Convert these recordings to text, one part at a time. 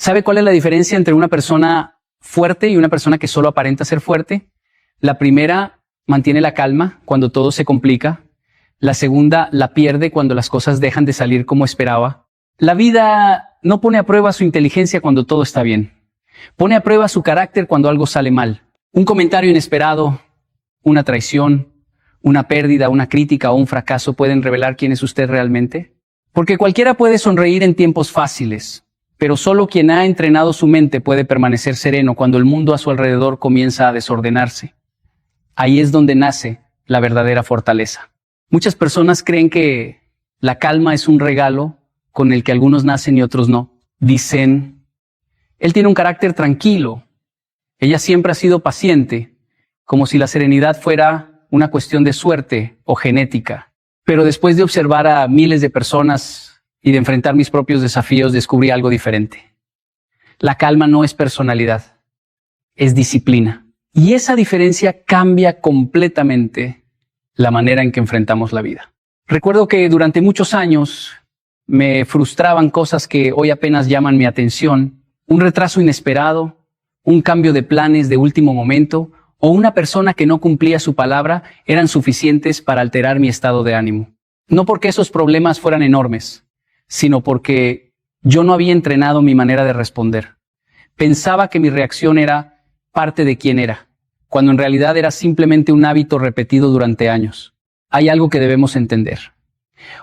¿Sabe cuál es la diferencia entre una persona fuerte y una persona que solo aparenta ser fuerte? La primera mantiene la calma cuando todo se complica. La segunda la pierde cuando las cosas dejan de salir como esperaba. La vida no pone a prueba su inteligencia cuando todo está bien. Pone a prueba su carácter cuando algo sale mal. Un comentario inesperado, una traición, una pérdida, una crítica o un fracaso pueden revelar quién es usted realmente. Porque cualquiera puede sonreír en tiempos fáciles, pero solo quien ha entrenado su mente puede permanecer sereno cuando el mundo a su alrededor comienza a desordenarse. Ahí es donde nace la verdadera fortaleza. Muchas personas creen que la calma es un regalo con el que algunos nacen y otros no. Dicen, él tiene un carácter tranquilo. Ella siempre ha sido paciente, como si la serenidad fuera una cuestión de suerte o genética. Pero después de observar a miles de personas y de enfrentar mis propios desafíos, descubrí algo diferente. La calma no es personalidad, es disciplina. Y esa diferencia cambia completamente la manera en que enfrentamos la vida. Recuerdo que durante muchos años me frustraban cosas que hoy apenas llaman mi atención. Un retraso inesperado, un cambio de planes de último momento o una persona que no cumplía su palabra eran suficientes para alterar mi estado de ánimo. No porque esos problemas fueran enormes, sino porque yo no había entrenado mi manera de responder. Pensaba que mi reacción era parte de quién era, cuando en realidad era simplemente un hábito repetido durante años. Hay algo que debemos entender.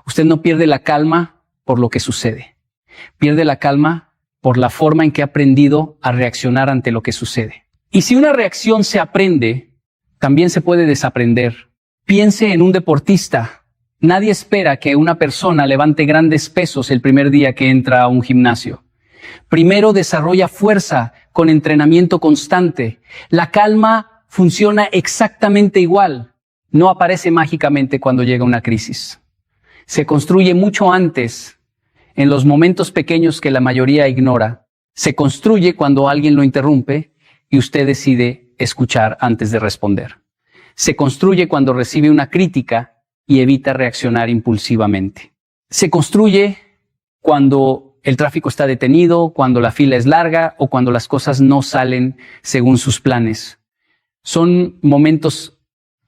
Usted no pierde la calma por lo que sucede. Pierde la calma por la forma en que ha aprendido a reaccionar ante lo que sucede. Y si una reacción se aprende, también se puede desaprender. Piense en un deportista. Nadie espera que una persona levante grandes pesos el primer día que entra a un gimnasio. Primero desarrolla fuerza con entrenamiento constante. La calma funciona exactamente igual. No aparece mágicamente cuando llega una crisis. Se construye mucho antes, en los momentos pequeños que la mayoría ignora. Se construye cuando alguien lo interrumpe y usted decide escuchar antes de responder. Se construye cuando recibe una crítica y evita reaccionar impulsivamente. Se construye cuando el tráfico está detenido, cuando la fila es larga o cuando las cosas no salen según sus planes. Son momentos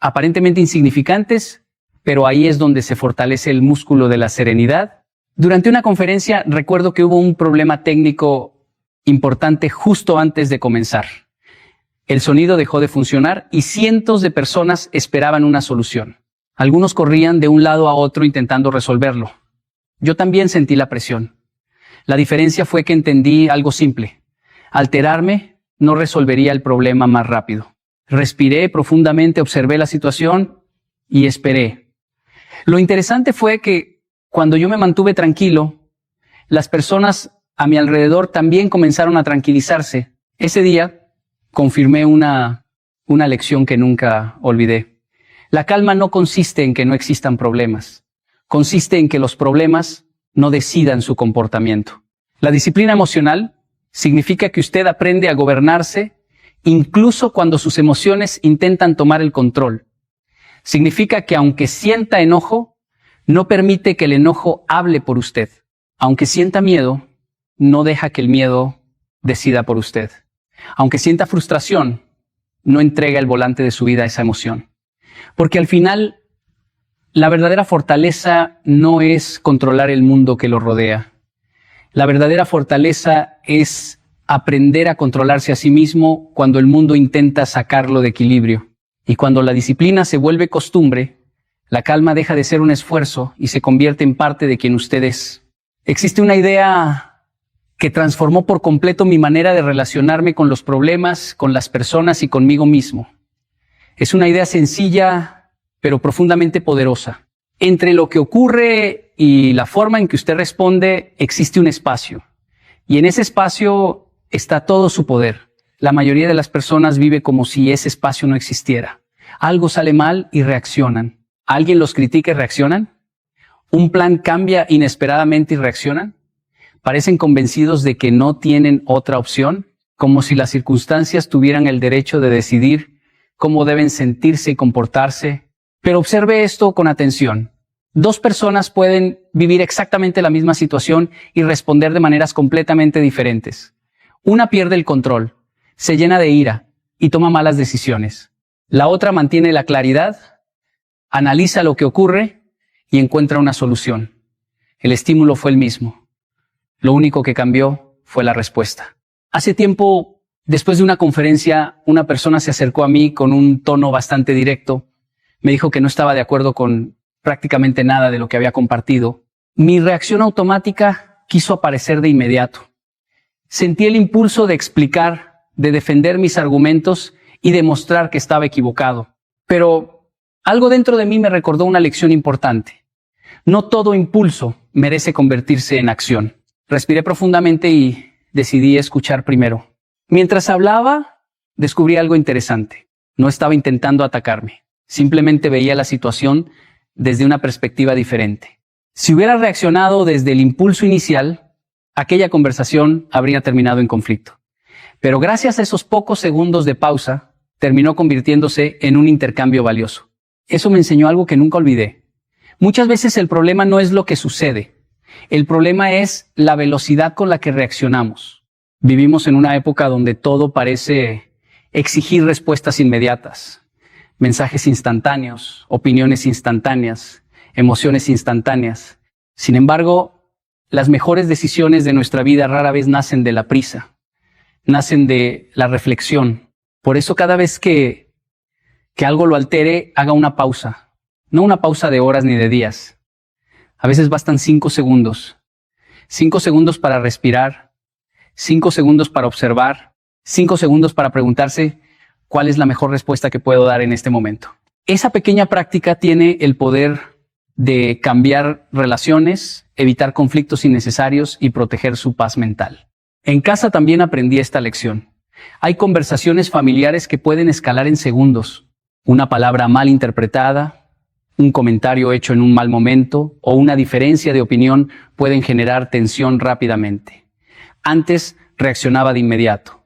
aparentemente insignificantes, pero ahí es donde se fortalece el músculo de la serenidad. Durante una conferencia recuerdo que hubo un problema técnico importante justo antes de comenzar. El sonido dejó de funcionar y cientos de personas esperaban una solución. Algunos corrían de un lado a otro intentando resolverlo. Yo también sentí la presión. La diferencia fue que entendí algo simple. Alterarme no resolvería el problema más rápido. Respiré profundamente, observé la situación y esperé. Lo interesante fue que cuando yo me mantuve tranquilo, las personas a mi alrededor también comenzaron a tranquilizarse. Ese día confirmé una lección que nunca olvidé. La calma no consiste en que no existan problemas. Consiste en que los problemas no decidan su comportamiento. La disciplina emocional significa que usted aprende a gobernarse incluso cuando sus emociones intentan tomar el control. Significa que aunque sienta enojo, no permite que el enojo hable por usted. Aunque sienta miedo, no deja que el miedo decida por usted. Aunque sienta frustración, no entrega el volante de su vida a esa emoción. Porque al final, la verdadera fortaleza no es controlar el mundo que lo rodea. La verdadera fortaleza es aprender a controlarse a sí mismo cuando el mundo intenta sacarlo de equilibrio. Y cuando la disciplina se vuelve costumbre, la calma deja de ser un esfuerzo y se convierte en parte de quien usted es. Existe una idea que transformó por completo mi manera de relacionarme con los problemas, con las personas y conmigo mismo. Es una idea sencilla, pero profundamente poderosa. Entre lo que ocurre y la forma en que usted responde, existe un espacio. Y en ese espacio está todo su poder. La mayoría de las personas vive como si ese espacio no existiera. Algo sale mal y reaccionan. ¿Alguien los critica y reaccionan? ¿Un plan cambia inesperadamente y reaccionan? ¿Parecen convencidos de que no tienen otra opción? Como si las circunstancias tuvieran el derecho de decidir cómo deben sentirse y comportarse. Pero observe esto con atención. Dos personas pueden vivir exactamente la misma situación y responder de maneras completamente diferentes. Una pierde el control, se llena de ira y toma malas decisiones. La otra mantiene la claridad, analiza lo que ocurre y encuentra una solución. El estímulo fue el mismo. Lo único que cambió fue la respuesta. Hace tiempo, después de una conferencia, una persona se acercó a mí con un tono bastante directo. Me dijo que no estaba de acuerdo con prácticamente nada de lo que había compartido. Mi reacción automática quiso aparecer de inmediato. Sentí el impulso de explicar, de defender mis argumentos y demostrar que estaba equivocado. Pero algo dentro de mí me recordó una lección importante. No todo impulso merece convertirse en acción. Respiré profundamente y decidí escuchar primero. Mientras hablaba, descubrí algo interesante. No estaba intentando atacarme. Simplemente veía la situación desde una perspectiva diferente. Si hubiera reaccionado desde el impulso inicial, aquella conversación habría terminado en conflicto. Pero gracias a esos pocos segundos de pausa, terminó convirtiéndose en un intercambio valioso. Eso me enseñó algo que nunca olvidé. Muchas veces el problema no es lo que sucede. El problema es la velocidad con la que reaccionamos. Vivimos en una época donde todo parece exigir respuestas inmediatas. Mensajes instantáneos, opiniones instantáneas, emociones instantáneas. Sin embargo, las mejores decisiones de nuestra vida rara vez nacen de la prisa, nacen de la reflexión. Por eso cada vez que algo lo altere, haga una pausa. No una pausa de horas ni de días. A veces bastan 5 segundos. 5 segundos para respirar, 5 segundos para observar, 5 segundos para preguntarse cuál es la mejor respuesta que puedo dar en este momento. Esa pequeña práctica tiene el poder de cambiar relaciones, evitar conflictos innecesarios y proteger su paz mental. En casa también aprendí esta lección. Hay conversaciones familiares que pueden escalar en segundos. Una palabra mal interpretada, un comentario hecho en un mal momento o una diferencia de opinión pueden generar tensión rápidamente. Antes reaccionaba de inmediato.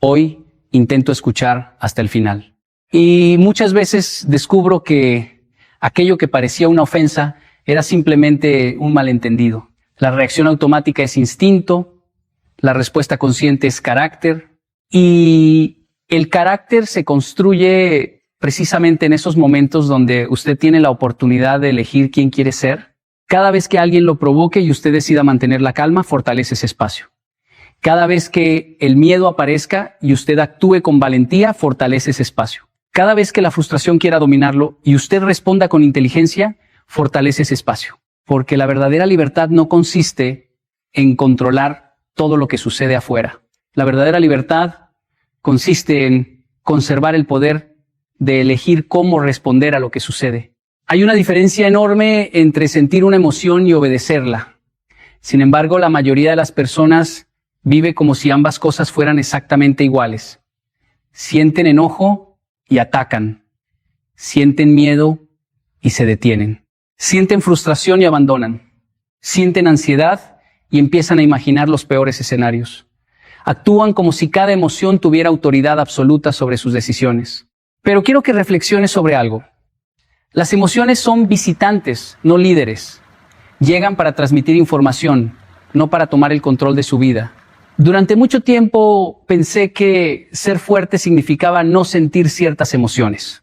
Hoy intento escuchar hasta el final. Y muchas veces descubro que aquello que parecía una ofensa era simplemente un malentendido. La reacción automática es instinto, la respuesta consciente es carácter, y el carácter se construye precisamente en esos momentos donde usted tiene la oportunidad de elegir quién quiere ser. Cada vez que alguien lo provoque y usted decida mantener la calma, fortalece ese espacio. Cada vez que el miedo aparezca y usted actúe con valentía, fortalece ese espacio. Cada vez que la frustración quiera dominarlo y usted responda con inteligencia, fortalece ese espacio. Porque la verdadera libertad no consiste en controlar todo lo que sucede afuera. La verdadera libertad consiste en conservar el poder de elegir cómo responder a lo que sucede. Hay una diferencia enorme entre sentir una emoción y obedecerla. Sin embargo, la mayoría de las personas vive como si ambas cosas fueran exactamente iguales. Sienten enojo y atacan. Sienten miedo y se detienen. Sienten frustración y abandonan. Sienten ansiedad y empiezan a imaginar los peores escenarios. Actúan como si cada emoción tuviera autoridad absoluta sobre sus decisiones. Pero quiero que reflexiones sobre algo. Las emociones son visitantes, no líderes. Llegan para transmitir información, no para tomar el control de su vida. Durante mucho tiempo pensé que ser fuerte significaba no sentir ciertas emociones.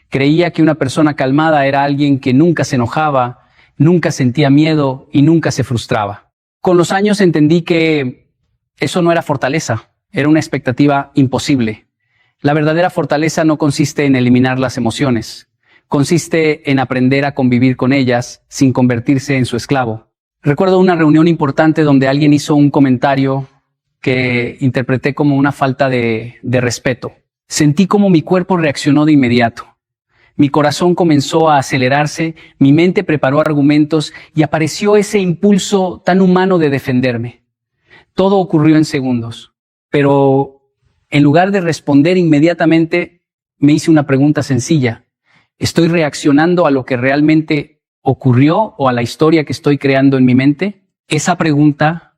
Creía que una persona calmada era alguien que nunca se enojaba, nunca sentía miedo y nunca se frustraba. Con los años entendí que eso no era fortaleza, era una expectativa imposible. La verdadera fortaleza no consiste en eliminar las emociones, consiste en aprender a convivir con ellas sin convertirse en su esclavo. Recuerdo una reunión importante donde alguien hizo un comentario que interpreté como una falta de respeto. Sentí como mi cuerpo reaccionó de inmediato. Mi corazón comenzó a acelerarse, mi mente preparó argumentos y apareció ese impulso tan humano de defenderme. Todo ocurrió en segundos, pero en lugar de responder inmediatamente, me hice una pregunta sencilla. ¿Estoy reaccionando a lo que realmente ocurrió o a la historia que estoy creando en mi mente? Esa pregunta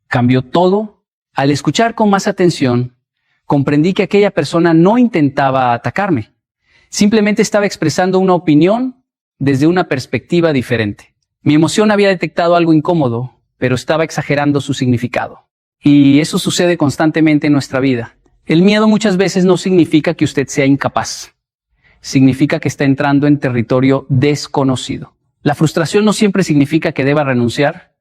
cambió todo. Al escuchar con más atención, comprendí que aquella persona no intentaba atacarme. Simplemente estaba expresando una opinión desde una perspectiva diferente. Mi emoción había detectado algo incómodo, pero estaba exagerando su significado. Y eso sucede constantemente en nuestra vida. El miedo muchas veces no significa que usted sea incapaz. Significa que está entrando en territorio desconocido. La frustración no siempre significa que deba renunciar.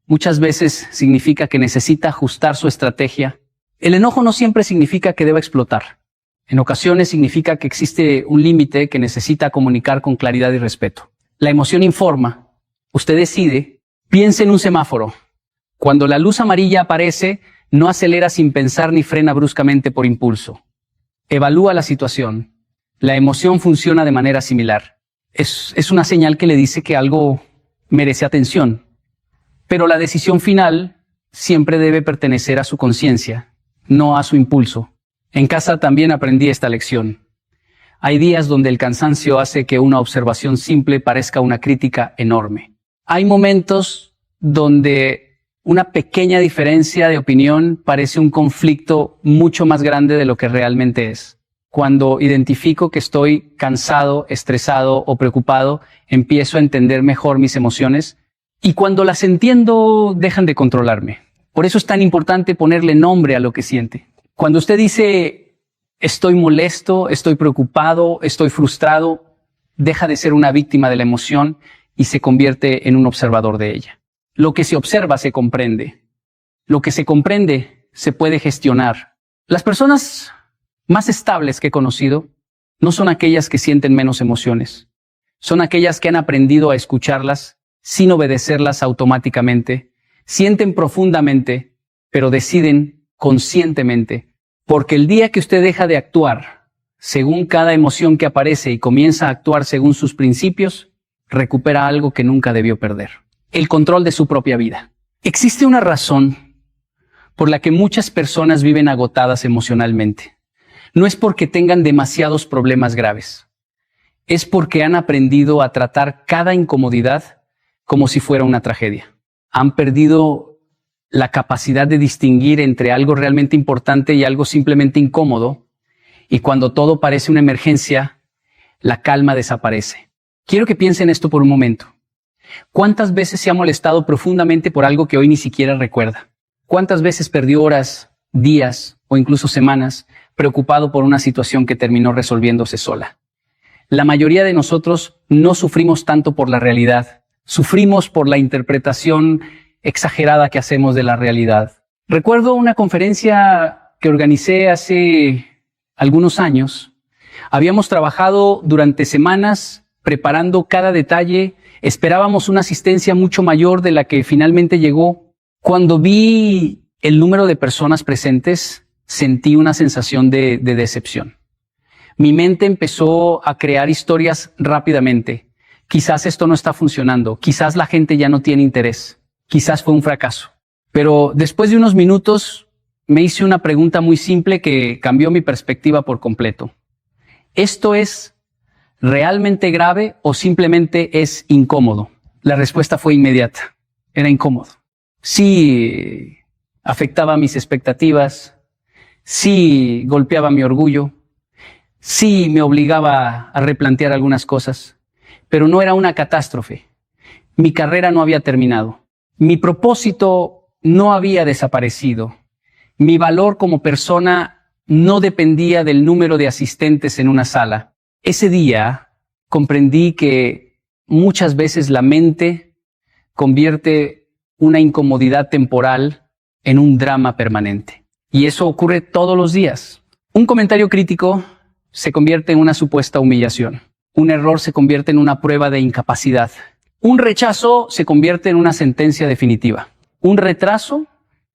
Muchas veces significa que necesita ajustar su estrategia. El enojo no siempre significa que deba explotar. En ocasiones significa que existe un límite que necesita comunicar con claridad y respeto. La emoción informa. Usted decide. Piense en un semáforo. Cuando la luz amarilla aparece, no acelera sin pensar ni frena bruscamente por impulso. Evalúa la situación. La emoción funciona de manera similar. Es una señal que le dice que algo merece atención. Pero la decisión final siempre debe pertenecer a su conciencia, no a su impulso. En casa también aprendí esta lección. Hay días donde el cansancio hace que una observación simple parezca una crítica enorme. Hay momentos donde una pequeña diferencia de opinión parece un conflicto mucho más grande de lo que realmente es. Cuando identifico que estoy cansado, estresado o preocupado, empiezo a entender mejor mis emociones y cuando las entiendo, dejan de controlarme. Por eso es tan importante ponerle nombre a lo que siente. Cuando usted dice, estoy molesto, estoy preocupado, estoy frustrado, deja de ser una víctima de la emoción y se convierte en un observador de ella. Lo que se observa se comprende. Lo que se comprende se puede gestionar. Las personas más estables que he conocido no son aquellas que sienten menos emociones. Son aquellas que han aprendido a escucharlas sin obedecerlas automáticamente. Sienten profundamente, pero deciden conscientemente. Porque el día que usted deja de actuar según cada emoción que aparece y comienza a actuar según sus principios, recupera algo que nunca debió perder: el control de su propia vida. Existe una razón por la que muchas personas viven agotadas emocionalmente. No es porque tengan demasiados problemas graves. Es porque han aprendido a tratar cada incomodidad como si fuera una tragedia. Han perdido la capacidad de distinguir entre algo realmente importante y algo simplemente incómodo. Y cuando todo parece una emergencia, la calma desaparece. Quiero que piensen esto por un momento. ¿Cuántas veces se ha molestado profundamente por algo que hoy ni siquiera recuerda? ¿Cuántas veces perdió horas, días o incluso semanas preocupado por una situación que terminó resolviéndose sola? La mayoría de nosotros no sufrimos tanto por la realidad, sufrimos por la interpretación exagerada que hacemos de la realidad. Recuerdo una conferencia que organicé hace algunos años. Habíamos trabajado durante semanas preparando cada detalle, esperábamos una asistencia mucho mayor de la que finalmente llegó. Cuando vi el número de personas presentes, sentí una sensación de decepción. Mi mente empezó a crear historias rápidamente. Quizás esto no está funcionando, quizás la gente ya no tiene interés, quizás fue un fracaso. Pero después de unos minutos me hice una pregunta muy simple que cambió mi perspectiva por completo. ¿Esto es realmente grave o simplemente es incómodo? La respuesta fue inmediata. Era incómodo. Sí, afectaba mis expectativas. Sí, golpeaba mi orgullo. Sí, me obligaba a replantear algunas cosas. Pero no era una catástrofe. Mi carrera no había terminado. Mi propósito no había desaparecido. Mi valor como persona no dependía del número de asistentes en una sala. Ese día comprendí que muchas veces la mente convierte una incomodidad temporal en un drama permanente. Y eso ocurre todos los días. Un comentario crítico se convierte en una supuesta humillación. Un error se convierte en una prueba de incapacidad. Un rechazo se convierte en una sentencia definitiva. Un retraso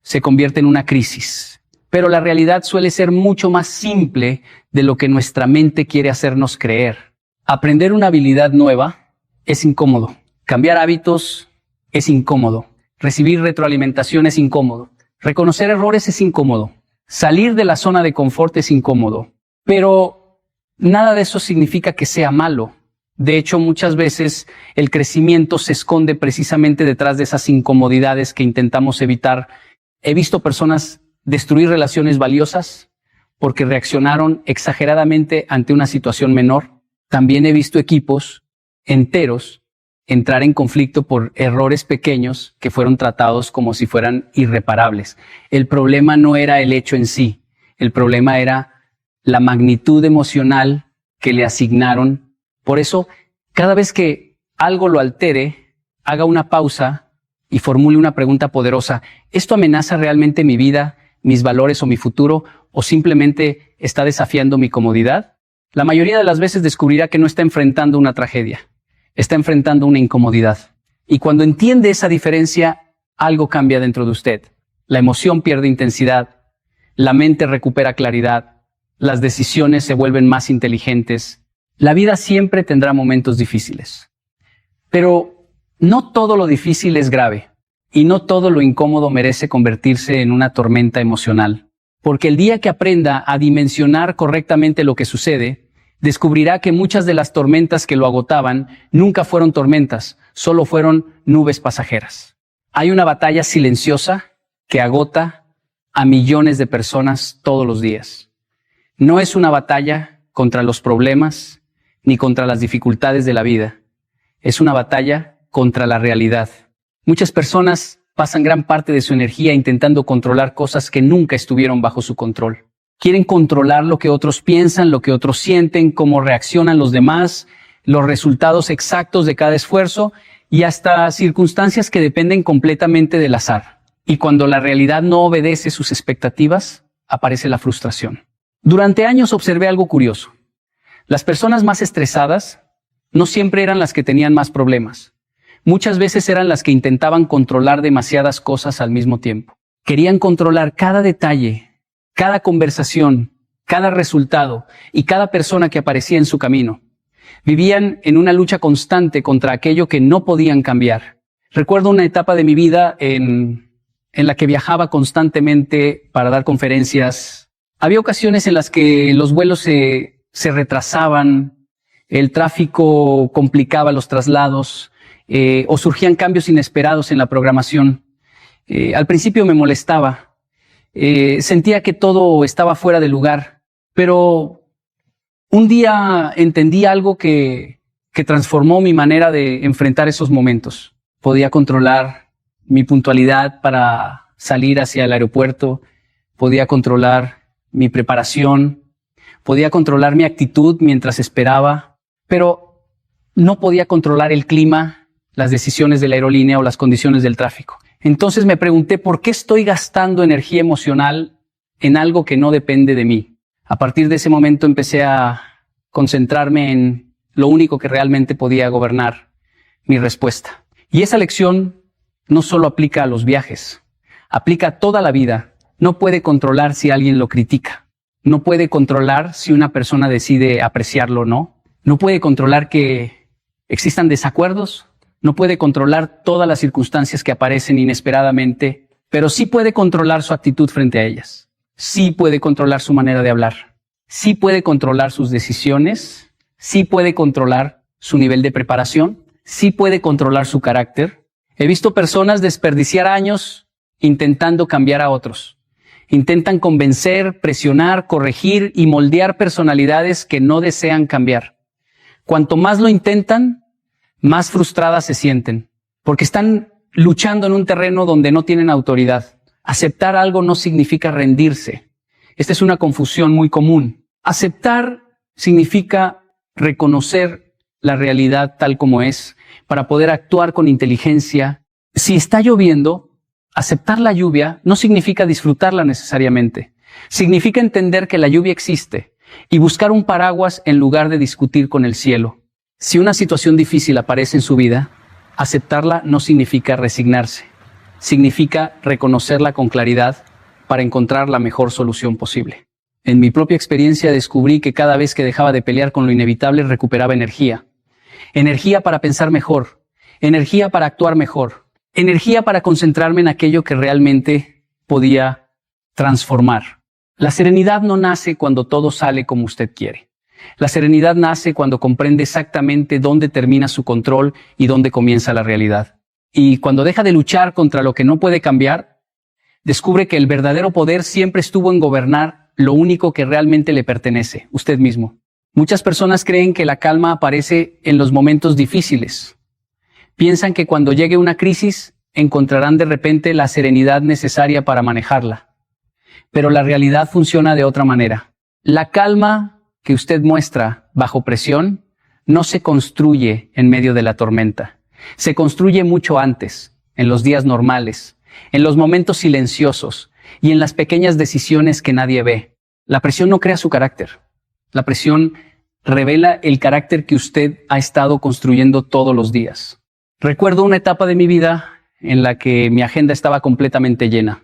se convierte en una crisis. Pero la realidad suele ser mucho más simple de lo que nuestra mente quiere hacernos creer. Aprender una habilidad nueva es incómodo. Cambiar hábitos es incómodo. Recibir retroalimentación es incómodo. Reconocer errores es incómodo. Salir de la zona de confort es incómodo. Pero nada de eso significa que sea malo. De hecho, muchas veces el crecimiento se esconde precisamente detrás de esas incomodidades que intentamos evitar. He visto personas destruir relaciones valiosas porque reaccionaron exageradamente ante una situación menor. También he visto equipos enteros entrar en conflicto por errores pequeños que fueron tratados como si fueran irreparables. El problema no era el hecho en sí, el problema era la magnitud emocional que le asignaron. Por eso, cada vez que algo lo altere, haga una pausa y formule una pregunta poderosa. ¿Esto amenaza realmente mi vida, mis valores o mi futuro, o simplemente está desafiando mi comodidad? La mayoría de las veces descubrirá que no está enfrentando una tragedia, está enfrentando una incomodidad. Y cuando entiende esa diferencia, algo cambia dentro de usted. La emoción pierde intensidad, la mente recupera claridad, las decisiones se vuelven más inteligentes. La vida siempre tendrá momentos difíciles. Pero no todo lo difícil es grave, y no todo lo incómodo merece convertirse en una tormenta emocional. Porque el día que aprenda a dimensionar correctamente lo que sucede, descubrirá que muchas de las tormentas que lo agotaban nunca fueron tormentas, solo fueron nubes pasajeras. Hay una batalla silenciosa que agota a millones de personas todos los días. No es una batalla contra los problemas ni contra las dificultades de la vida. Es una batalla contra la realidad. Muchas personas pasan gran parte de su energía intentando controlar cosas que nunca estuvieron bajo su control. Quieren controlar lo que otros piensan, lo que otros sienten, cómo reaccionan los demás, los resultados exactos de cada esfuerzo y hasta circunstancias que dependen completamente del azar. Y cuando la realidad no obedece sus expectativas, aparece la frustración. Durante años observé algo curioso. Las personas más estresadas no siempre eran las que tenían más problemas. Muchas veces eran las que intentaban controlar demasiadas cosas al mismo tiempo. Querían controlar cada detalle, cada conversación, cada resultado y cada persona que aparecía en su camino. Vivían en una lucha constante contra aquello que no podían cambiar. Recuerdo una etapa de mi vida en la que viajaba constantemente para dar conferencias. Había ocasiones en las que los vuelos se retrasaban, el tráfico complicaba los traslados, o surgían cambios inesperados en la programación. Al principio me molestaba, sentía que todo estaba fuera de lugar, pero un día entendí algo que transformó mi manera de enfrentar esos momentos. Podía controlar mi puntualidad para salir hacia el aeropuerto, podía controlar mi preparación, podía controlar mi actitud mientras esperaba, pero no podía controlar el clima, las decisiones de la aerolínea o las condiciones del tráfico. Entonces me pregunté, ¿por qué estoy gastando energía emocional en algo que no depende de mí? A partir de ese momento empecé a concentrarme en lo único que realmente podía gobernar mi respuesta. Y esa lección no solo aplica a los viajes, aplica a toda la vida. No puede controlar si alguien lo critica. No puede controlar si una persona decide apreciarlo o no. No puede controlar que existan desacuerdos. No puede controlar todas las circunstancias que aparecen inesperadamente, pero sí puede controlar su actitud frente a ellas. Sí puede controlar su manera de hablar. Sí puede controlar sus decisiones. Sí puede controlar su nivel de preparación. Sí puede controlar su carácter. He visto personas desperdiciar años intentando cambiar a otros. Intentan convencer, presionar, corregir y moldear personalidades que no desean cambiar. Cuanto más lo intentan, más frustradas se sienten, porque están luchando en un terreno donde no tienen autoridad. Aceptar algo no significa rendirse. Esta es una confusión muy común. Aceptar significa reconocer la realidad tal como es, para poder actuar con inteligencia. Si está lloviendo, aceptar la lluvia no significa disfrutarla necesariamente. Significa entender que la lluvia existe y buscar un paraguas en lugar de discutir con el cielo. Si una situación difícil aparece en su vida, aceptarla no significa resignarse. Significa reconocerla con claridad para encontrar la mejor solución posible. En mi propia experiencia descubrí que cada vez que dejaba de pelear con lo inevitable recuperaba energía. Energía para pensar mejor, energía para actuar mejor, energía para concentrarme en aquello que realmente podía transformar. La serenidad no nace cuando todo sale como usted quiere. La serenidad nace cuando comprende exactamente dónde termina su control y dónde comienza la realidad. Y cuando deja de luchar contra lo que no puede cambiar, descubre que el verdadero poder siempre estuvo en gobernar lo único que realmente le pertenece, usted mismo. Muchas personas creen que la calma aparece en los momentos difíciles, Piensan que cuando llegue una crisis, encontrarán de repente la serenidad necesaria para manejarla. Pero la realidad funciona de otra manera. La calma que usted muestra bajo presión no se construye en medio de la tormenta. Se construye mucho antes, en los días normales, en los momentos silenciosos y en las pequeñas decisiones que nadie ve. La presión no crea su carácter. La presión revela el carácter que usted ha estado construyendo todos los días. Recuerdo una etapa de mi vida en la que mi agenda estaba completamente llena.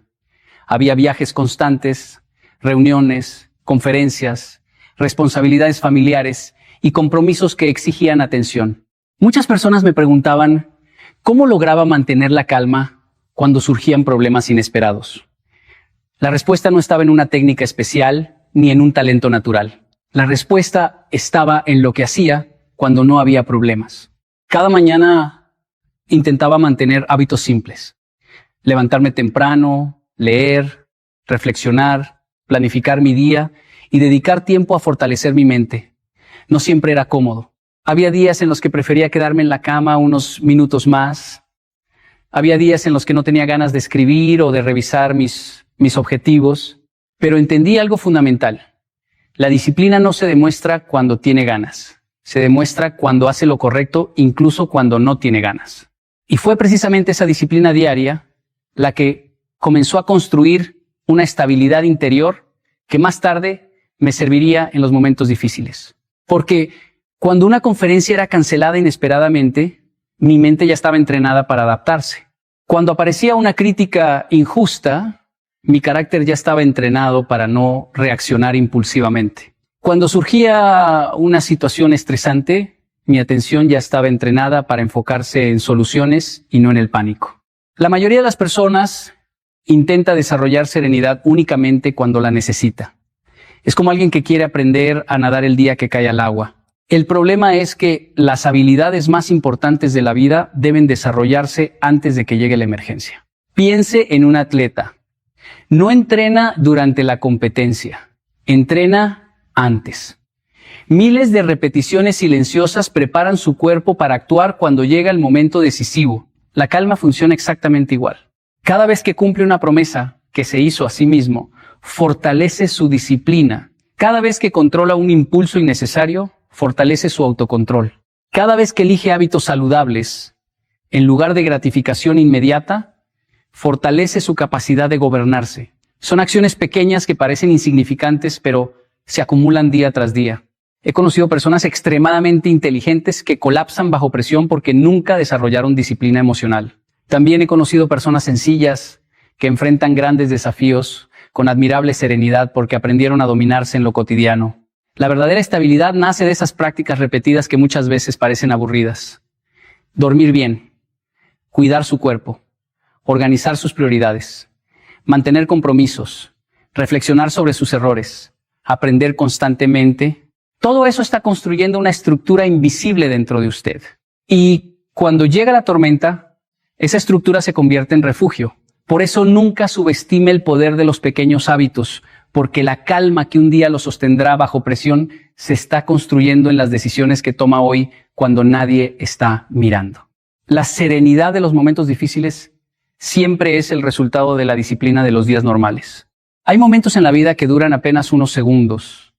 Había viajes constantes, reuniones, conferencias, responsabilidades familiares y compromisos que exigían atención. Muchas personas me preguntaban cómo lograba mantener la calma cuando surgían problemas inesperados. La respuesta no estaba en una técnica especial ni en un talento natural. La respuesta estaba en lo que hacía cuando no había problemas. Cada mañana intentaba mantener hábitos simples. Levantarme temprano, leer, reflexionar, planificar mi día y dedicar tiempo a fortalecer mi mente. No siempre era cómodo. Había días en los que prefería quedarme en la cama unos minutos más. Había días en los que no tenía ganas de escribir o de revisar mis objetivos, pero entendí algo fundamental. La disciplina no se demuestra cuando tiene ganas. Se demuestra cuando hace lo correcto, incluso cuando no tiene ganas. Y fue precisamente esa disciplina diaria la que comenzó a construir una estabilidad interior que más tarde me serviría en los momentos difíciles. Porque cuando una conferencia era cancelada inesperadamente, mi mente ya estaba entrenada para adaptarse. Cuando aparecía una crítica injusta, mi carácter ya estaba entrenado para no reaccionar impulsivamente. Cuando surgía una situación estresante, mi atención ya estaba entrenada para enfocarse en soluciones y no en el pánico. La mayoría de las personas intenta desarrollar serenidad únicamente cuando la necesita. Es como alguien que quiere aprender a nadar el día que cae al agua. El problema es que las habilidades más importantes de la vida deben desarrollarse antes de que llegue la emergencia. Piense en un atleta. No entrena durante la competencia, entrena antes. Miles de repeticiones silenciosas preparan su cuerpo para actuar cuando llega el momento decisivo. La calma funciona exactamente igual. Cada vez que cumple una promesa que se hizo a sí mismo, fortalece su disciplina. Cada vez que controla un impulso innecesario, fortalece su autocontrol. Cada vez que elige hábitos saludables, en lugar de gratificación inmediata, fortalece su capacidad de gobernarse. Son acciones pequeñas que parecen insignificantes, pero se acumulan día tras día. He conocido personas extremadamente inteligentes que colapsan bajo presión porque nunca desarrollaron disciplina emocional. También he conocido personas sencillas que enfrentan grandes desafíos con admirable serenidad porque aprendieron a dominarse en lo cotidiano. La verdadera estabilidad nace de esas prácticas repetidas que muchas veces parecen aburridas. Dormir bien, cuidar su cuerpo, organizar sus prioridades, mantener compromisos, reflexionar sobre sus errores, aprender constantemente. Todo eso está construyendo una estructura invisible dentro de usted. Y cuando llega la tormenta, esa estructura se convierte en refugio. Por eso nunca subestime el poder de los pequeños hábitos, porque la calma que un día lo sostendrá bajo presión se está construyendo en las decisiones que toma hoy cuando nadie está mirando. La serenidad de los momentos difíciles siempre es el resultado de la disciplina de los días normales. Hay momentos en la vida que duran apenas unos segundos,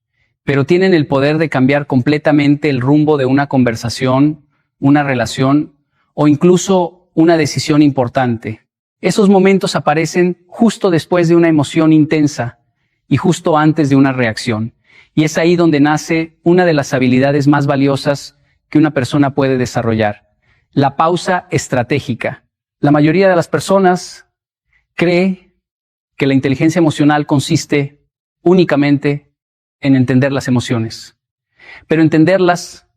pero tienen el poder de cambiar completamente el rumbo de una conversación, una relación o incluso una decisión importante. Esos momentos aparecen justo después de una emoción intensa y justo antes de una reacción. Y es ahí donde nace una de las habilidades más valiosas que una persona puede desarrollar: la pausa estratégica. La mayoría de las personas cree que la inteligencia emocional consiste únicamente en entender las emociones. Pero entenderlas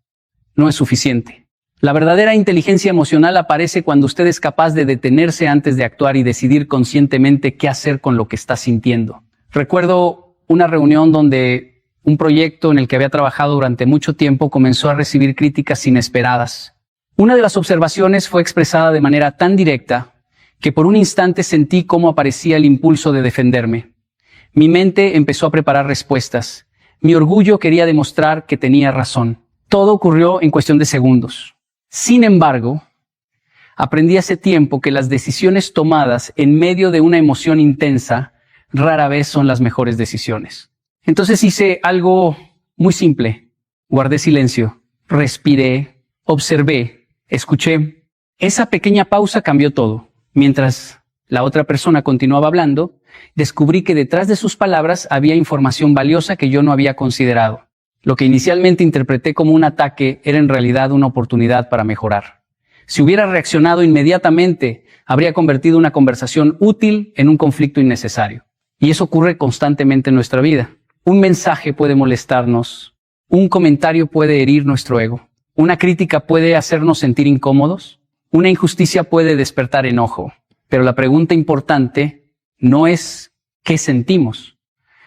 no es suficiente. La verdadera inteligencia emocional aparece cuando usted es capaz de detenerse antes de actuar y decidir conscientemente qué hacer con lo que está sintiendo. Recuerdo una reunión donde un proyecto en el que había trabajado durante mucho tiempo comenzó a recibir críticas inesperadas. Una de las observaciones fue expresada de manera tan directa que por un instante sentí cómo aparecía el impulso de defenderme. Mi mente empezó a preparar respuestas. Mi orgullo quería demostrar que tenía razón. Todo ocurrió en cuestión de segundos. Sin embargo, Aprendí hace tiempo que las decisiones tomadas en medio de una emoción intensa rara vez son las mejores decisiones. Entonces hice algo muy simple. Guardé silencio, respiré, observé, escuché. Esa pequeña pausa cambió todo. Mientras la otra persona continuaba hablando, descubrí que detrás de sus palabras había información valiosa que yo no había considerado. Lo que inicialmente interpreté como un ataque era en realidad una oportunidad para mejorar. Si hubiera reaccionado inmediatamente, habría convertido una conversación útil en un conflicto innecesario. Y eso ocurre constantemente en nuestra vida. Un mensaje puede molestarnos, un comentario puede herir nuestro ego, una crítica puede hacernos sentir incómodos, una injusticia puede despertar enojo. Pero la pregunta importante no es ¿qué sentimos?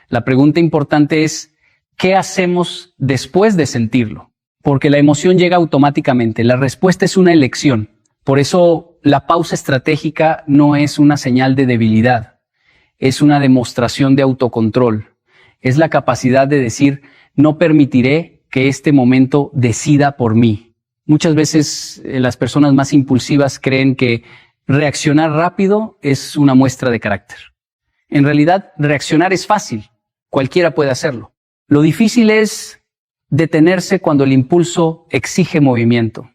La pregunta importante es ¿qué hacemos después de sentirlo? Porque la emoción llega automáticamente. La respuesta es una elección. Por eso la pausa estratégica no es una señal de debilidad. Es una demostración de autocontrol. Es la capacidad de decir, no permitiré que este momento decida por mí. Muchas veces las personas más impulsivas creen que reaccionar rápido es una muestra de carácter. En realidad, reaccionar es fácil. Cualquiera puede hacerlo. Lo difícil es detenerse cuando el impulso exige movimiento.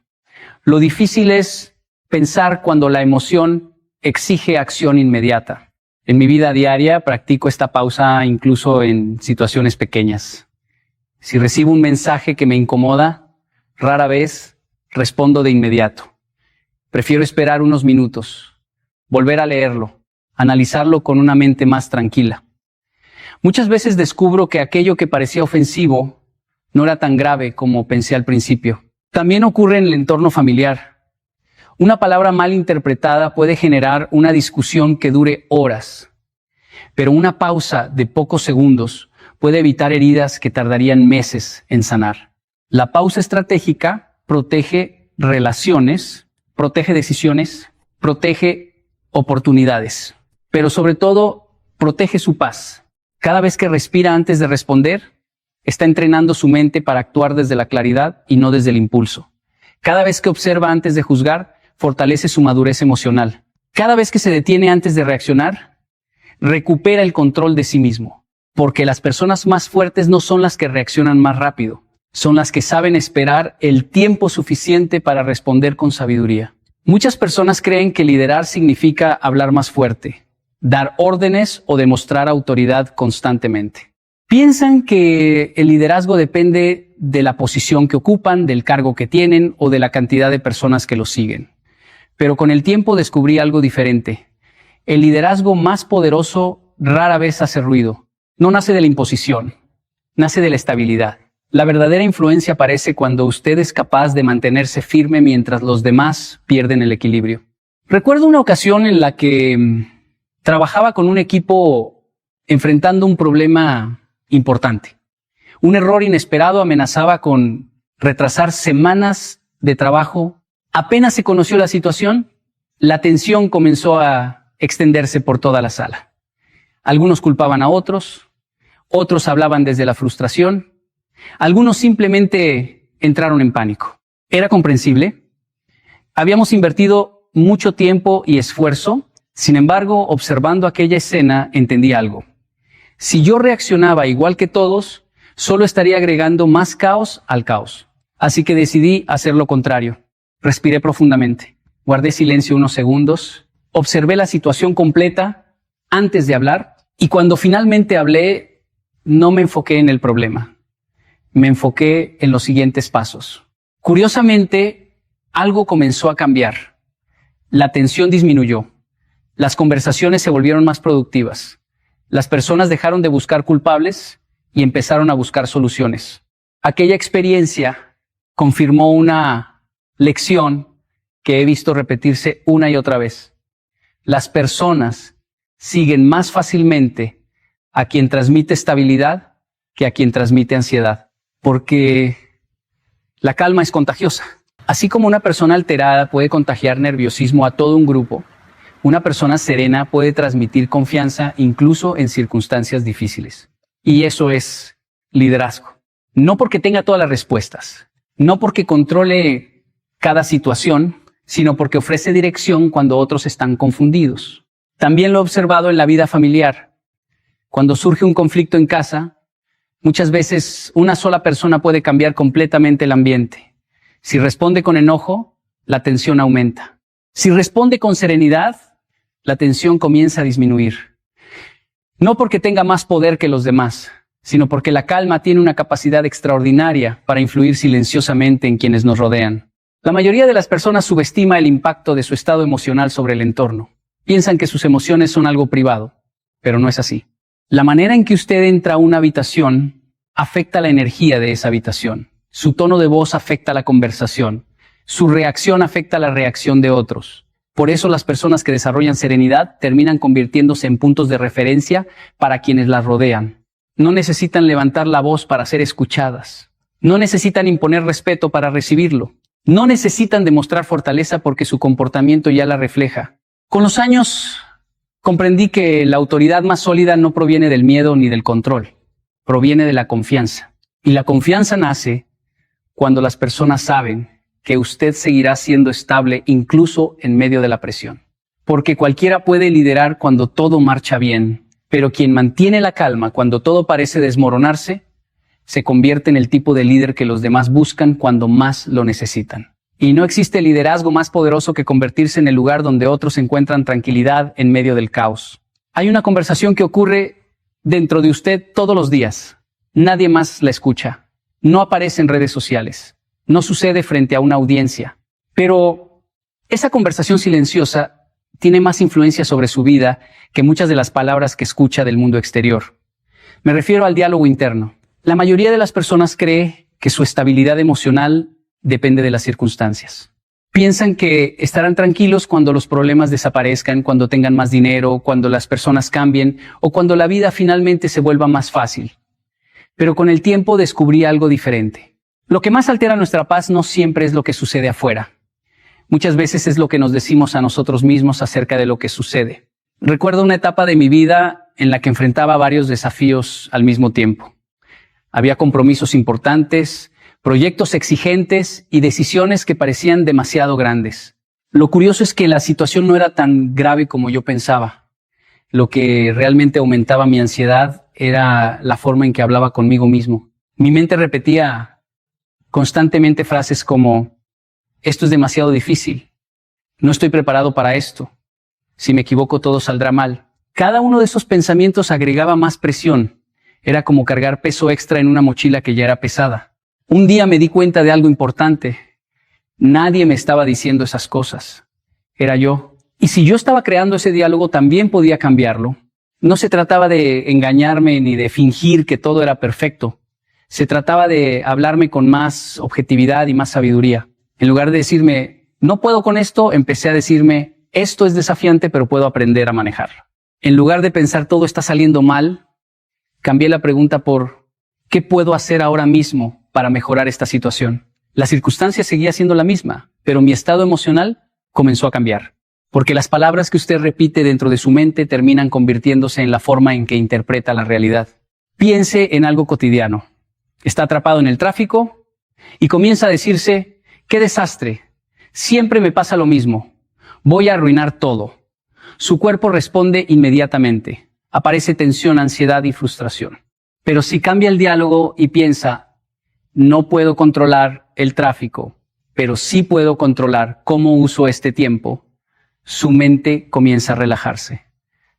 Lo difícil es pensar cuando la emoción exige acción inmediata. En mi vida diaria practico esta pausa incluso en situaciones pequeñas. Si recibo un mensaje que me incomoda, rara vez respondo de inmediato. Prefiero esperar unos minutos, volver a leerlo, analizarlo con una mente más tranquila. Muchas veces descubro que aquello que parecía ofensivo no era tan grave como pensé al principio. También ocurre en el entorno familiar. Una palabra mal interpretada puede generar una discusión que dure horas, pero una pausa de pocos segundos puede evitar heridas que tardarían meses en sanar. La pausa estratégica protege relaciones, protege decisiones, protege oportunidades, pero sobre todo protege su paz. Cada vez que respira antes de responder, está entrenando su mente para actuar desde la claridad y no desde el impulso. Cada vez que observa antes de juzgar, fortalece su madurez emocional. Cada vez que se detiene antes de reaccionar, recupera el control de sí mismo. Porque las personas más fuertes no son las que reaccionan más rápido, son las que saben esperar el tiempo suficiente para responder con sabiduría. Muchas personas creen que liderar significa hablar más fuerte, dar órdenes o demostrar autoridad constantemente. Piensan que el liderazgo depende de la posición que ocupan, del cargo que tienen o de la cantidad de personas que los siguen. Pero con el tiempo descubrí algo diferente. El liderazgo más poderoso rara vez hace ruido. No nace de la imposición, nace de la estabilidad. La verdadera influencia aparece cuando usted es capaz de mantenerse firme mientras los demás pierden el equilibrio. Recuerdo una ocasión en la que trabajaba con un equipo enfrentando un problema importante. Un error inesperado amenazaba con retrasar semanas de trabajo. Apenas se conoció la situación, la tensión comenzó a extenderse por toda la sala. Algunos culpaban a otros, otros hablaban desde la frustración, algunos simplemente entraron en pánico. Era comprensible. Habíamos invertido mucho tiempo y esfuerzo. Sin embargo, observando aquella escena, entendí algo. Si yo reaccionaba igual que todos, solo estaría agregando más caos al caos. Así que decidí hacer lo contrario. Respiré profundamente, guardé silencio unos segundos, observé la situación completa antes de hablar y cuando finalmente hablé, no me enfoqué en el problema. Me enfoqué en los siguientes pasos. Curiosamente, algo comenzó a cambiar. La tensión disminuyó. Las conversaciones se volvieron más productivas. Las personas dejaron de buscar culpables y empezaron a buscar soluciones. Aquella experiencia confirmó una lección que he visto repetirse una y otra vez. Las personas siguen más fácilmente a quien transmite estabilidad que a quien transmite ansiedad, porque la calma es contagiosa. Así como una persona alterada puede contagiar nerviosismo a todo un grupo, una persona serena puede transmitir confianza incluso en circunstancias difíciles. Y eso es liderazgo. No porque tenga todas las respuestas, no porque controle cada situación, sino porque ofrece dirección cuando otros están confundidos. También lo he observado en la vida familiar. Cuando surge un conflicto en casa, muchas veces una sola persona puede cambiar completamente el ambiente. Si responde con enojo, la tensión aumenta. Si responde con serenidad, la tensión comienza a disminuir. No porque tenga más poder que los demás, sino porque la calma tiene una capacidad extraordinaria para influir silenciosamente en quienes nos rodean. La mayoría de las personas subestima el impacto de su estado emocional sobre el entorno. Piensan que sus emociones son algo privado, pero no es así. La manera en que usted entra a una habitación afecta la energía de esa habitación. Su tono de voz afecta la conversación. Su reacción afecta la reacción de otros. Por eso las personas que desarrollan serenidad terminan convirtiéndose en puntos de referencia para quienes las rodean. No necesitan levantar la voz para ser escuchadas. No necesitan imponer respeto para recibirlo. No necesitan demostrar fortaleza porque su comportamiento ya la refleja. Con los años, comprendí que la autoridad más sólida no proviene del miedo ni del control. Proviene de la confianza. Y la confianza nace cuando las personas saben que usted seguirá siendo estable incluso en medio de la presión. Porque cualquiera puede liderar cuando todo marcha bien, pero quien mantiene la calma cuando todo parece desmoronarse, se convierte en el tipo de líder que los demás buscan cuando más lo necesitan. Y no existe liderazgo más poderoso que convertirse en el lugar donde otros encuentran tranquilidad en medio del caos. Hay una conversación que ocurre dentro de usted todos los días. Nadie más la escucha. No aparece en redes sociales. No sucede frente a una audiencia. Pero esa conversación silenciosa tiene más influencia sobre su vida que muchas de las palabras que escucha del mundo exterior. Me refiero al diálogo interno. La mayoría de las personas cree que su estabilidad emocional depende de las circunstancias. Piensan que estarán tranquilos cuando los problemas desaparezcan, cuando tengan más dinero, cuando las personas cambien o cuando la vida finalmente se vuelva más fácil. Pero con el tiempo descubrí algo diferente. Lo que más altera nuestra paz no siempre es lo que sucede afuera. Muchas veces es lo que nos decimos a nosotros mismos acerca de lo que sucede. Recuerdo una etapa de mi vida en la que enfrentaba varios desafíos al mismo tiempo. Había compromisos importantes, proyectos exigentes y decisiones que parecían demasiado grandes. Lo curioso es que la situación no era tan grave como yo pensaba. Lo que realmente aumentaba mi ansiedad era la forma en que hablaba conmigo mismo. Mi mente repetía constantemente frases como: esto es demasiado difícil, no estoy preparado para esto, si me equivoco todo saldrá mal. Cada uno de esos pensamientos agregaba más presión. Era como cargar peso extra en una mochila que ya era pesada. Un día me di cuenta de algo importante. Nadie me estaba diciendo esas cosas. Era yo. Y si yo estaba creando ese diálogo, también podía cambiarlo. No se trataba de engañarme ni de fingir que todo era perfecto. Se trataba de hablarme con más objetividad y más sabiduría. En lugar de decirme, no puedo con esto, empecé a decirme, esto es desafiante, pero puedo aprender a manejarlo. En lugar de pensar todo está saliendo mal, cambié la pregunta por, ¿qué puedo hacer ahora mismo para mejorar esta situación? La circunstancia seguía siendo la misma, pero mi estado emocional comenzó a cambiar. Porque las palabras que usted repite dentro de su mente terminan convirtiéndose en la forma en que interpreta la realidad. Piense en algo cotidiano. Está atrapado en el tráfico y comienza a decirse, ¡qué desastre! Siempre me pasa lo mismo. Voy a arruinar todo. Su cuerpo responde inmediatamente. Aparece tensión, ansiedad y frustración. Pero si cambia el diálogo y piensa, no puedo controlar el tráfico, pero sí puedo controlar cómo uso este tiempo, su mente comienza a relajarse.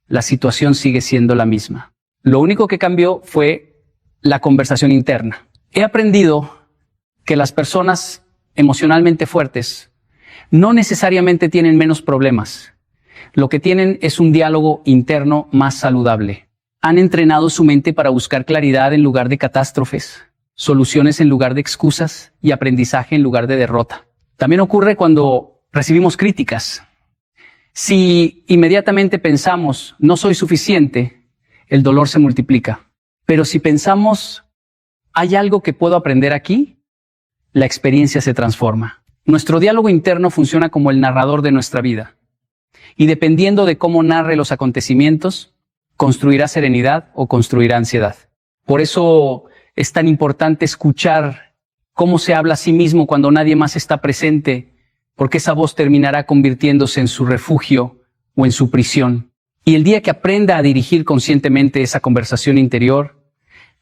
La situación sigue siendo la misma. Lo único que cambió fue la conversación interna. He aprendido que las personas emocionalmente fuertes no necesariamente tienen menos problemas. Lo que tienen es un diálogo interno más saludable. Han entrenado su mente para buscar claridad en lugar de catástrofes, soluciones en lugar de excusas y aprendizaje en lugar de derrota. También ocurre cuando recibimos críticas. Si inmediatamente pensamos, no soy suficiente, el dolor se multiplica. Pero si pensamos, ¿hay algo que puedo aprender aquí? La experiencia se transforma. Nuestro diálogo interno funciona como el narrador de nuestra vida. Y dependiendo de cómo narre los acontecimientos, construirá serenidad o construirá ansiedad. Por eso es tan importante escuchar cómo se habla a sí mismo cuando nadie más está presente, porque esa voz terminará convirtiéndose en su refugio o en su prisión. Y el día que aprenda a dirigir conscientemente esa conversación interior,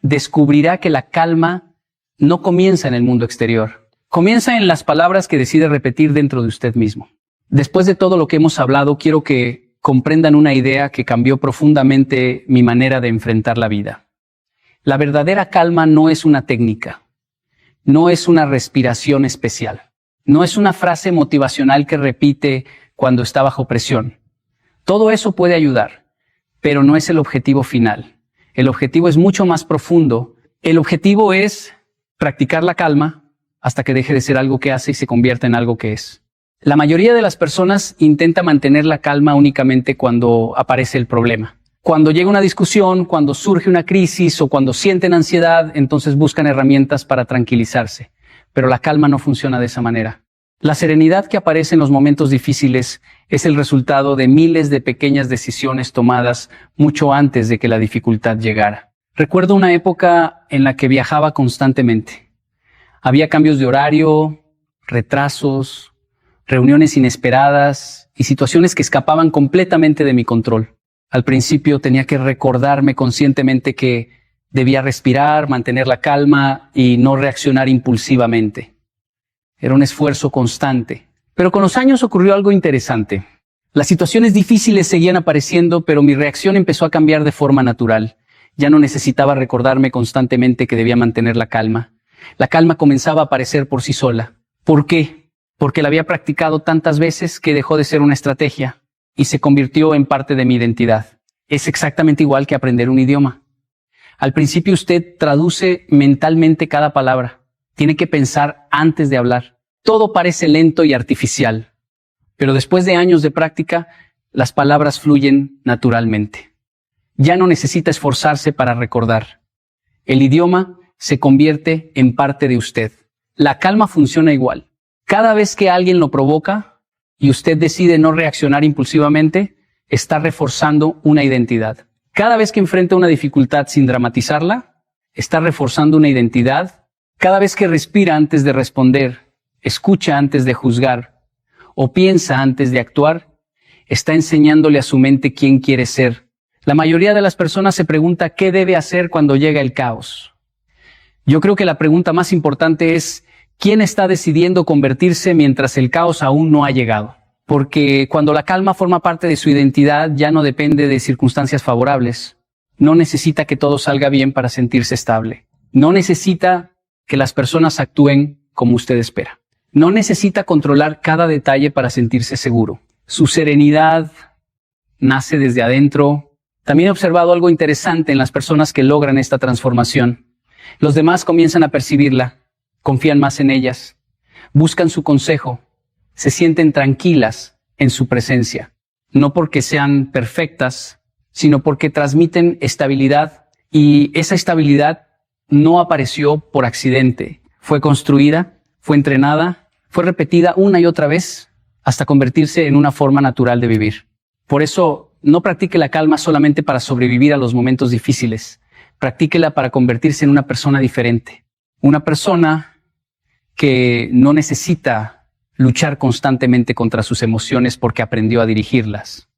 descubrirá que la calma no comienza en el mundo exterior. Comienza en las palabras que decide repetir dentro de usted mismo. Después de todo lo que hemos hablado, quiero que comprendan una idea que cambió profundamente mi manera de enfrentar la vida. La verdadera calma no es una técnica, no es una respiración especial, no es una frase motivacional que repite cuando está bajo presión. Todo eso puede ayudar, pero no es el objetivo final. El objetivo es mucho más profundo. El objetivo es practicar la calma hasta que deje de ser algo que hace y se convierta en algo que es. La mayoría de las personas intenta mantener la calma únicamente cuando aparece el problema. Cuando llega una discusión, cuando surge una crisis o cuando sienten ansiedad, entonces buscan herramientas para tranquilizarse. Pero la calma no funciona de esa manera. La serenidad que aparece en los momentos difíciles es el resultado de miles de pequeñas decisiones tomadas mucho antes de que la dificultad llegara. Recuerdo una época en la que viajaba constantemente. Había cambios de horario, retrasos, reuniones inesperadas y situaciones que escapaban completamente de mi control. Al principio tenía que recordarme conscientemente que debía respirar, mantener la calma y no reaccionar impulsivamente. Era un esfuerzo constante. Pero con los años ocurrió algo interesante. Las situaciones difíciles seguían apareciendo, pero mi reacción empezó a cambiar de forma natural. Ya no necesitaba recordarme constantemente que debía mantener la calma. La calma comenzaba a aparecer por sí sola. ¿Por qué? Porque la había practicado tantas veces que dejó de ser una estrategia y se convirtió en parte de mi identidad. Es exactamente igual que aprender un idioma. Al principio usted traduce mentalmente cada palabra. Tiene que pensar antes de hablar. Todo parece lento y artificial, pero después de años de práctica, las palabras fluyen naturalmente. Ya no necesita esforzarse para recordar. El idioma se convierte en parte de usted. La calma funciona igual. Cada vez que alguien lo provoca y usted decide no reaccionar impulsivamente, está reforzando una identidad. Cada vez que enfrenta una dificultad sin dramatizarla, está reforzando una identidad. Cada vez que respira antes de responder, escucha antes de juzgar o piensa antes de actuar, está enseñándole a su mente quién quiere ser. La mayoría de las personas se pregunta qué debe hacer cuando llega el caos. Yo creo que la pregunta más importante es ¿quién está decidiendo convertirse mientras el caos aún no ha llegado? Porque cuando la calma forma parte de su identidad, ya no depende de circunstancias favorables. No necesita que todo salga bien para sentirse estable. No necesita que las personas actúen como usted espera. No necesita controlar cada detalle para sentirse seguro. Su serenidad nace desde adentro. También he observado algo interesante en las personas que logran esta transformación. Los demás comienzan a percibirla, confían más en ellas, buscan su consejo, se sienten tranquilas en su presencia. No porque sean perfectas, sino porque transmiten estabilidad, y esa estabilidad no apareció por accidente. Fue construida, fue entrenada, fue repetida una y otra vez hasta convertirse en una forma natural de vivir. Por eso, no practique la calma solamente para sobrevivir a los momentos difíciles. Practíquela para convertirse en una persona diferente. Una persona que no necesita luchar constantemente contra sus emociones porque aprendió a dirigirlas.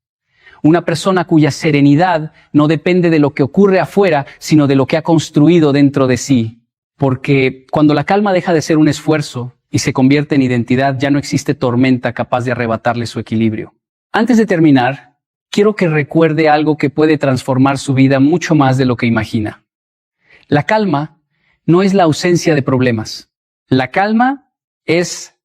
Una persona cuya serenidad no depende de lo que ocurre afuera, sino de lo que ha construido dentro de sí. Porque cuando la calma deja de ser un esfuerzo y se convierte en identidad, ya no existe tormenta capaz de arrebatarle su equilibrio. Antes de terminar, quiero que recuerde algo que puede transformar su vida mucho más de lo que imagina. La calma no es la ausencia de problemas. La calma es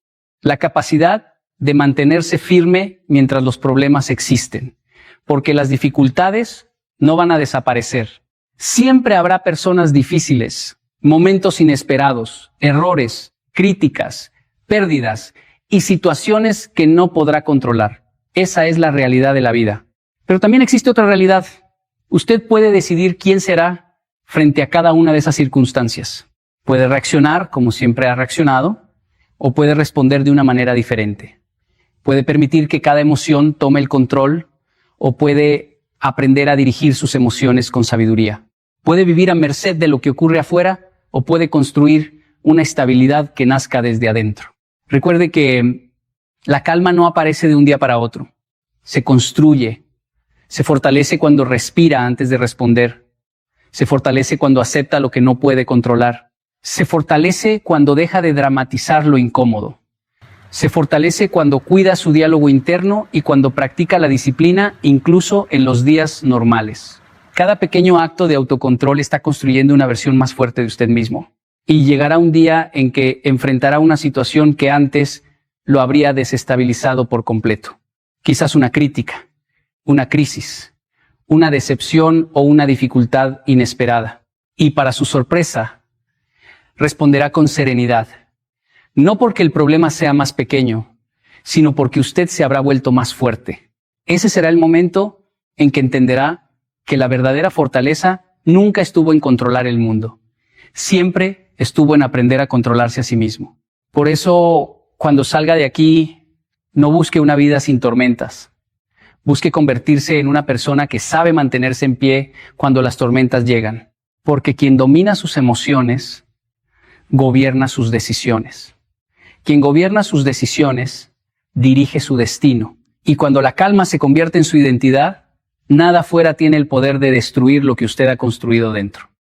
la capacidad de mantenerse firme mientras los problemas existen. Porque las dificultades no van a desaparecer. Siempre habrá personas difíciles, momentos inesperados, errores, críticas, pérdidas y situaciones que no podrá controlar. Esa es la realidad de la vida. Pero también existe otra realidad. Usted puede decidir quién será frente a cada una de esas circunstancias. Puede reaccionar como siempre ha reaccionado, o puede responder de una manera diferente. Puede permitir que cada emoción tome el control, o puede aprender a dirigir sus emociones con sabiduría. Puede vivir a merced de lo que ocurre afuera, o puede construir una estabilidad que nazca desde adentro. Recuerde que La calma no aparece de un día para otro. Se construye. Se fortalece cuando respira antes de responder. Se fortalece cuando acepta lo que no puede controlar. Se fortalece cuando deja de dramatizar lo incómodo. Se fortalece cuando cuida su diálogo interno y cuando practica la disciplina incluso en los días normales. Cada pequeño acto de autocontrol está construyendo una versión más fuerte de usted mismo. Y llegará un día en que enfrentará una situación que antes lo habría desestabilizado por completo. Quizás una crítica, una crisis, una decepción o una dificultad inesperada. Y para su sorpresa, responderá con serenidad. No porque el problema sea más pequeño, sino porque usted se habrá vuelto más fuerte. Ese será el momento en que entenderá que la verdadera fortaleza nunca estuvo en controlar el mundo. Siempre estuvo en aprender a controlarse a sí mismo. Por eso, cuando salga de aquí, no busque una vida sin tormentas. Busque convertirse en una persona que sabe mantenerse en pie cuando las tormentas llegan. Porque quien domina sus emociones, gobierna sus decisiones. Quien gobierna sus decisiones, dirige su destino. Y cuando la calma se convierte en su identidad, nada afuera tiene el poder de destruir lo que usted ha construido dentro.